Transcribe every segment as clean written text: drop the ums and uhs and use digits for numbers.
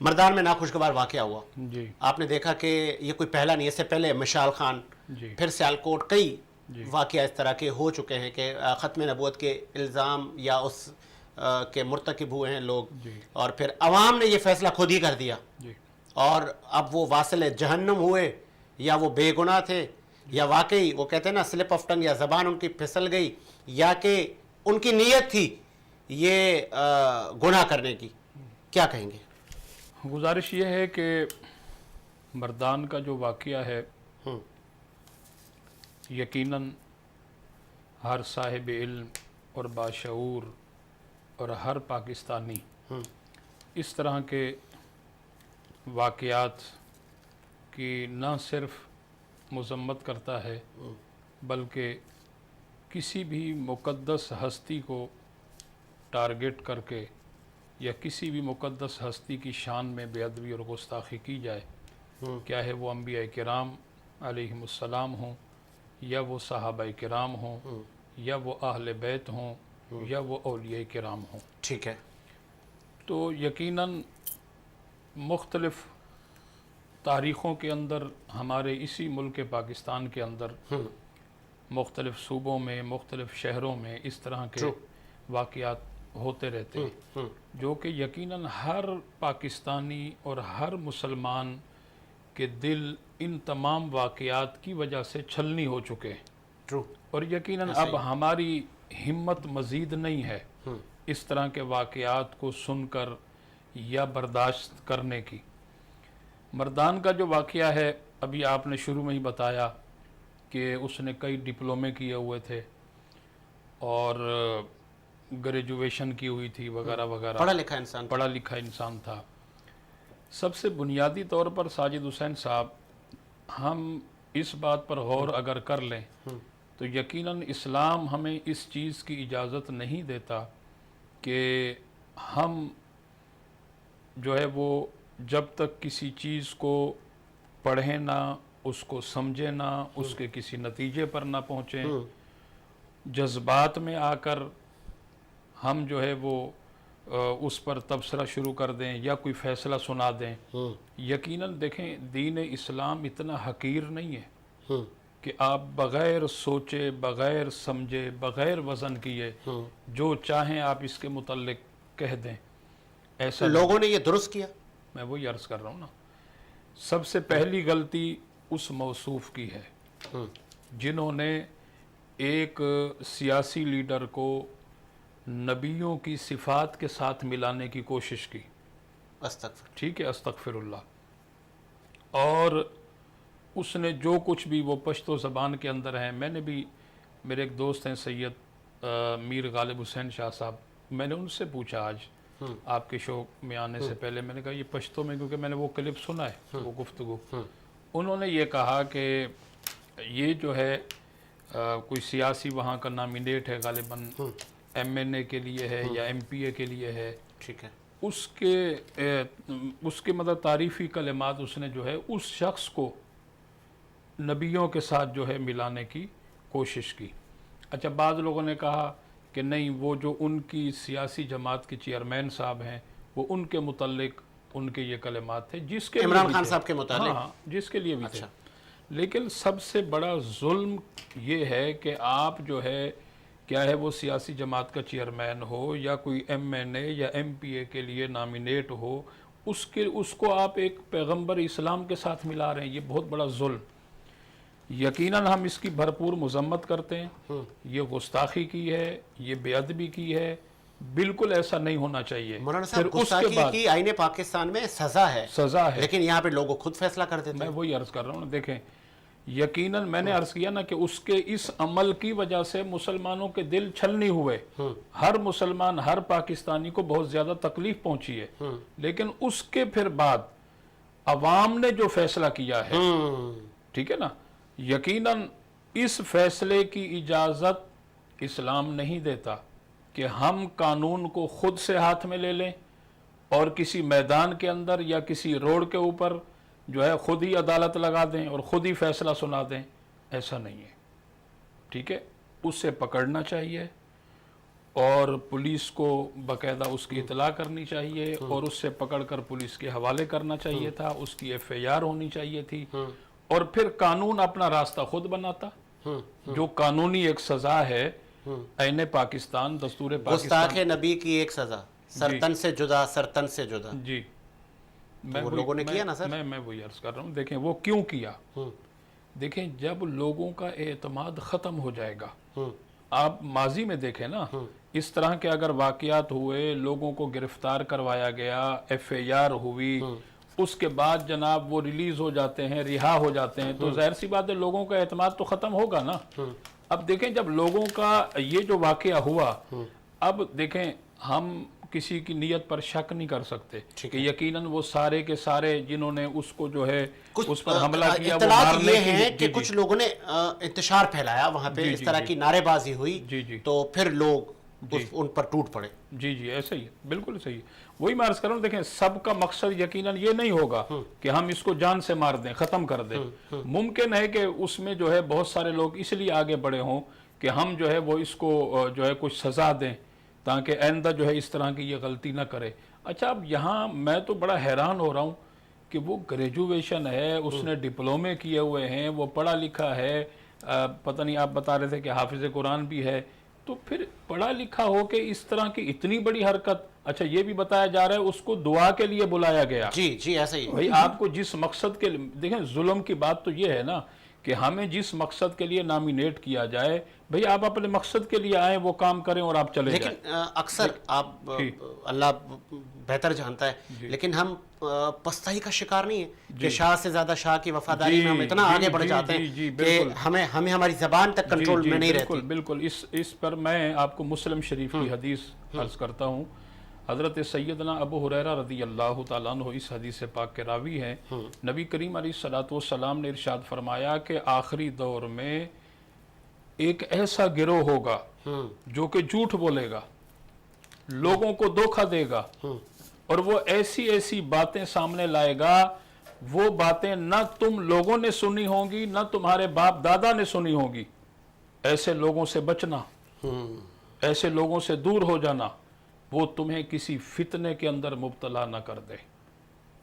مردان میں ناخوشگوار واقعہ ہوا جی آپ نے دیکھا کہ یہ کوئی پہلا نہیں، اس سے پہلے مشال خان، جی پھر سیالکوٹ، کئی جی واقعہ اس طرح کے ہو چکے ہیں کہ ختم نبوت کے الزام یا اس کے مرتکب ہوئے ہیں لوگ، جی اور پھر عوام نے یہ فیصلہ خود ہی کر دیا، جی اور اب وہ واصل جہنم ہوئے یا وہ بے گناہ تھے، یا واقعی وہ کہتے ہیں نا سلپ آف ٹنگ، یا زبان ان کی پھسل گئی، یا کہ ان کی نیت تھی یہ گناہ کرنے کی. کیا کہیں گے؟ گزارش یہ ہے کہ مردان کا جو واقعہ ہے ہوں یقیناً ہر صاحب علم اور باشعور اور ہر پاکستانی ہوں اس طرح کے واقعات کی نہ صرف مذمت کرتا ہے بلکہ کسی بھی مقدس ہستی کو ٹارگٹ کر کے یا کسی بھی مقدس ہستی کی شان میں بے ادبی اور گستاخی کی جائے، ہوں کیا ہے وہ انبیاء کرام علیہم السلام ہوں، یا وہ صحابہ کرام ہوں، یا وہ اہل بیت ہوں، یا وہ اولیاء کرام ہوں. ٹھیک ہے. تو یقیناً مختلف تاریخوں کے اندر ہمارے اسی ملک پاکستان کے اندر مختلف صوبوں میں، مختلف شہروں میں اس طرح کے True. واقعات ہوتے رہتے ہیں جو کہ یقیناً ہر پاکستانی اور ہر مسلمان کے دل ان تمام واقعات کی وجہ سے چھلنی ہو چکے ہیں، ٹرو. اور یقیناً اب ہماری ہمت مزید نہیں ہے اس طرح کے واقعات کو سن کر یا برداشت کرنے کی. مردان کا جو واقعہ ہے ابھی آپ نے شروع میں ہی بتایا کہ اس نے کئی ڈپلومے کیے ہوئے تھے اور گریجویشن کی ہوئی تھی وغیرہ وغیرہ، پڑھا لکھا انسان. پڑھا لکھا انسان تھا. سب سے بنیادی طور پر ساجد حسین صاحب، ہم اس بات پر غور اگر کر لیں تو یقیناً اسلام ہمیں اس چیز کی اجازت نہیں دیتا کہ ہم جو ہے وہ جب تک کسی چیز کو پڑھیں نہ، اس کو سمجھیں نہ، اس کے کسی نتیجے پر نہ پہنچیں، جذبات میں آ کر ہم جو ہے وہ اس پر تبصرہ شروع کر دیں یا کوئی فیصلہ سنا دیں. یقیناً دیکھیں دین اسلام اتنا حقیر نہیں ہے کہ آپ بغیر سوچے، بغیر سمجھے، بغیر وزن کیے جو چاہیں آپ اس کے متعلق کہہ دیں. ایسا لوگوں نے یہ درست کیا. میں وہی عرض کر رہا ہوں نا، سب سے پہلی غلطی اس موصوف کی ہے جنہوں نے ایک سیاسی لیڈر کو نبیوں کی صفات کے ساتھ ملانے کی کوشش کی. استغفر. ٹھیک ہے، استغفر اللہ. اور اس نے جو کچھ بھی وہ پشتو زبان کے اندر ہیں، میں نے بھی، میرے ایک دوست ہیں سید میر غالب حسین شاہ صاحب، میں نے ان سے پوچھا آج آپ کے شو میں آنے سے پہلے، میں نے کہا یہ پشتو میں، کیونکہ میں نے وہ کلپ سنا ہے وہ گفتگو، انہوں نے یہ کہا کہ یہ جو ہے کوئی سیاسی وہاں کا نامینیٹ ہے، غالباً ایم این اے کے لیے ہے یا ایم پی اے کے لیے ہے. ٹھیک ہے. اس کے مطلب تعریفی کلمات اس نے جو ہے اس شخص کو نبیوں کے ساتھ جو ہے ملانے کی کوشش کی. اچھا، بعض لوگوں نے کہا کہ نہیں، وہ جو ان کی سیاسی جماعت کے چیئرمین صاحب ہیں وہ ان کے متعلق ان کے یہ کلمات تھے جس کے عمران خان صاحب کے متعلق. ہاں، جس کے لیے بھی تھے. لیکن سب سے بڑا ظلم یہ ہے کہ آپ جو ہے، کیا ہے وہ سیاسی جماعت کا چیئرمین ہو یا کوئی ایم این اے یا ایم پی اے کے لیے نامینیٹ ہو، اس کو آپ ایک پیغمبر اسلام کے ساتھ ملا رہے ہیں. یہ بہت بڑا ظلم. یقیناً ہم اس کی بھرپور مذمت کرتے ہیں. یہ گستاخی کی ہے، یہ بے ادبی کی ہے، بالکل ایسا نہیں ہونا چاہیے. مولانا صاحب، گستاخی کی آئین پاکستان میں سزا ہے، لیکن یہاں پہ لوگوں خود فیصلہ کر دیتے میں ہیں. وہی عرض کر رہا ہوں نا. دیکھیں یقیناً میں نے عرض کیا نا کہ اس کے اس عمل کی وجہ سے مسلمانوں کے دل چھلنی ہوئے. ہر مسلمان، ہر پاکستانی کو بہت زیادہ تکلیف پہنچی ہے. لیکن اس کے پھر بعد عوام نے جو فیصلہ کیا ہے، ٹھیک ہے نا، یقیناً اس فیصلے کی اجازت اسلام نہیں دیتا کہ ہم قانون کو خود سے ہاتھ میں لے لیں اور کسی میدان کے اندر یا کسی روڈ کے اوپر جو ہے خود ہی عدالت لگا دیں اور خود ہی فیصلہ سنا دیں. ایسا نہیں ہے. ٹھیک ہے، اس سے پکڑنا چاہیے اور پولیس کو باقاعدہ اس کی اطلاع کرنی چاہیے اور اس سے پکڑ کر پولیس کے حوالے کرنا چاہیے تھا، اس کی FIR ہونی چاہیے تھی، اور پھر قانون اپنا راستہ خود بناتا. جو قانونی ایک سزا ہے عین پاکستان، دستور پاکستان. گستاخ نبی کی ایک سزا، سرتن سے جدا، سرتن سے جدا. جی وہ لوگوں نے کیا نا سر. میں وہی عرض کر رہا ہوں. دیکھیں وہ کیوں کیا. دیکھیں جب لوگوں کا اعتماد ختم ہو جائے گا، آپ ماضی میں دیکھیں نا، اس طرح کے اگر واقعات ہوئے، لوگوں کو گرفتار کروایا گیا، FIR ہوئی، اس کے بعد جناب وہ ریلیز ہو جاتے ہیں، رہا ہو جاتے ہیں، تو ظاہر سی بات ہے لوگوں کا اعتماد تو ختم ہوگا نا. اب دیکھیں جب لوگوں کا یہ جو واقعہ ہوا، اب دیکھیں ہم کسی کی نیت پر شک نہیں کر سکتے کہ یقیناً وہ سارے کے سارے جنہوں نے اس کو جو ہے اس پر حملہ کیا، وہ اطلاعات مارنے یہ کی. ہیں کہ جی کچھ لوگوں نے انتشار پھیلایا وہاں پہ، اس طرح کی نعرے بازی ہوئی، تو پھر لوگ ان پر ٹوٹ پڑے. جی ایسا ہی ہے، بالکل صحیح. وہی میں عرض کر رہا ہوں. دیکھیں سب کا مقصد یقیناً یہ نہیں ہوگا کہ ہم اس کو جان سے مار دیں، ختم کر دیں. ممکن ہے کہ اس میں جو ہے بہت سارے لوگ اس لیے آگے بڑھے ہوں کہ ہم جو ہے وہ اس کو جو ہے کچھ سزا دیں تاکہ آئندہ جو ہے اس طرح کی یہ غلطی نہ کرے. اچھا اب یہاں میں تو بڑا حیران ہو رہا ہوں کہ وہ گریجویشن ہے، اس نے ڈپلومے کیے ہوئے ہیں، وہ پڑھا لکھا ہے، پتہ نہیں آپ بتا رہے تھے کہ حافظ قرآن بھی ہے، تو پھر پڑھا لکھا ہو کے اس طرح کی اتنی بڑی حرکت. اچھا یہ بھی بتایا جا رہا ہے اس کو دعا کے لیے بلایا گیا. جی ایسا ہی. بھائی آپ کو جس مقصد کے لیے، دیکھیں ظلم کی بات تو یہ ہے نا کہ ہمیں جس مقصد کے لیے نامینیٹ کیا جائے، بھئی آپ اپنے مقصد کے لیے آئیں، وہ کام کریں اور آپ چلے جائیں. لیکن اکثر آپ اللہ بہتر جانتا ہے، لیکن ہم پستائی کا شکار نہیں ہیں کہ شاہ سے زیادہ شاہ کی وفاداری میں ہم اتنا آگے بڑھ جاتے ہیں کہ ہمیں ہماری زبان تک کنٹرول میں نہیں رہتی. بالکل. اس پر میں آپ کو مسلم شریف کی حدیث عرض کرتا ہوں. حضرت سیدنا ابو ہریرہ رضی اللہ تعالیٰ عنہ اس حدیث پاک کے راوی ہیں. نبی کریم علیہ الصلوۃ والسلام نے ارشاد فرمایا کہ آخری دور میں ایک ایسا گروہ ہوگا جو کہ جھوٹ بولے گا، لوگوں کو دھوکہ دے گا، اور وہ ایسی ایسی باتیں سامنے لائے گا، وہ باتیں نہ تم لوگوں نے سنی ہوں گی نہ تمہارے باپ دادا نے سنی ہوں گی. ایسے لوگوں سے بچنا، ایسے لوگوں سے دور ہو جانا، وہ تمہیں کسی فتنے کے اندر مبتلا نہ کر دے.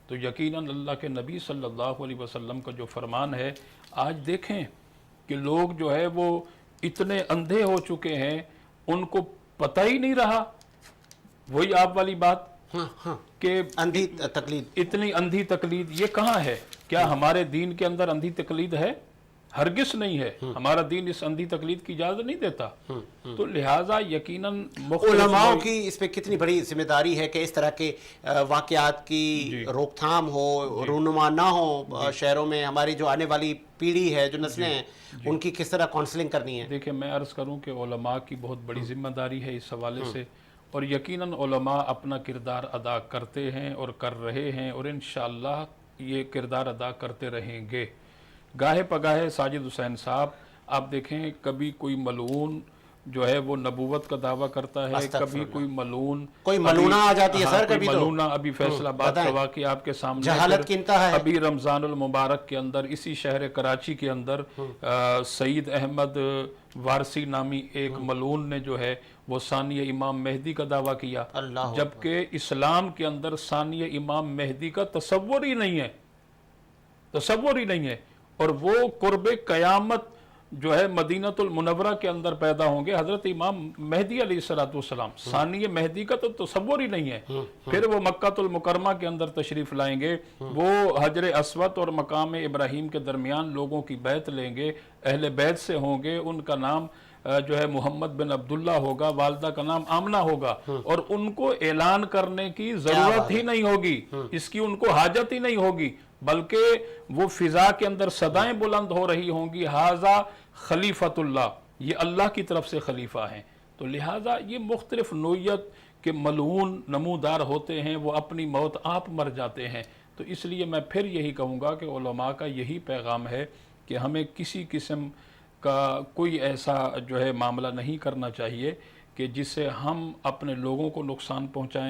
تو یقیناً اللہ کے نبی صلی اللہ علیہ وسلم کا جو فرمان ہے، آج دیکھیں کہ لوگ جو ہے وہ اتنے اندھے ہو چکے ہیں، ان کو پتہ ہی نہیں رہا. وہی آپ والی بات کہ اندھی تقلید، اتنی اندھی تقلید یہ کہاں ہے؟ کیا ہمارے دین کے اندر اندھی تقلید ہے؟ ہرگز نہیں ہے. ہمارا دین اس اندھی تقلید کی اجازت نہیں دیتا. تو لہٰذا یقیناً علماء کی اس پہ کتنی بڑی ذمہ داری ہے کہ اس طرح کے واقعات کی روک تھام ہو، رونما نہ ہو شہروں میں. ہماری جو آنے والی پیڑھی ہے، جو نسلیں ہیں، ان کی کس طرح کاؤنسلنگ کرنی ہے. دیکھیں میں عرض کروں کہ علماء کی بہت بڑی ذمہ داری ہے اس حوالے سے، اور یقیناً علماء اپنا کردار ادا کرتے ہیں اور کر رہے ہیں، اور انشاءاللہ یہ کردار ادا کرتے رہیں گے. گاہے پگاہے ساجد حسین صاحب آپ دیکھیں، کبھی کوئی ملعون جو ہے وہ نبوت کا دعویٰ کرتا ہے، کبھی کوئی ملعون، کوئی ملونہ آ جاتی ہے سر. کبھی ملونہ ابھی فیصل آباد کا واقعہ آپ کے سامنے، جہالت کی انتہا ہے. ابھی رمضان المبارک کے اندر اسی شہر کراچی کے اندر سعید احمد وارسی نامی ایک ملعون نے جو ہے وہ ثانی امام مہدی کا دعویٰ کیا، جبکہ اسلام کے اندر ثانی امام مہدی کا تصور ہی نہیں ہے، تصور ہی نہیں ہے. اور وہ قرب قیامت جو ہے مدینۃ المنورہ کے اندر پیدا ہوں گے حضرت امام مہدی علیہ السلام. ثانی مہدی کا تو تصور ہی نہیں ہے. پھر وہ مکہ المکرمہ کے اندر تشریف لائیں گے، وہ حجر اسود اور مقام ابراہیم کے درمیان لوگوں کی بیعت لیں گے، اہل بیت سے ہوں گے. ان کا نام جو ہے محمد بن عبداللہ ہوگا، والدہ کا نام آمنہ ہوگا، اور ان کو اعلان کرنے کی ضرورت ہی نہیں ہوگی، اس کی ان کو حاجت ہی نہیں ہوگی، بلکہ وہ فضا کے اندر صدائیں بلند ہو رہی ہوں گی، ھذا خلیفۃ اللہ، یہ اللہ کی طرف سے خلیفہ ہیں. تو لہٰذا یہ مختلف نوعیت کے ملعون نمودار ہوتے ہیں، وہ اپنی موت آپ مر جاتے ہیں. تو اس لیے میں پھر یہی کہوں گا کہ علماء کا یہی پیغام ہے کہ ہمیں کسی قسم کا کوئی ایسا جو ہے معاملہ نہیں کرنا چاہیے کہ جس سے ہم اپنے لوگوں کو نقصان پہنچائیں.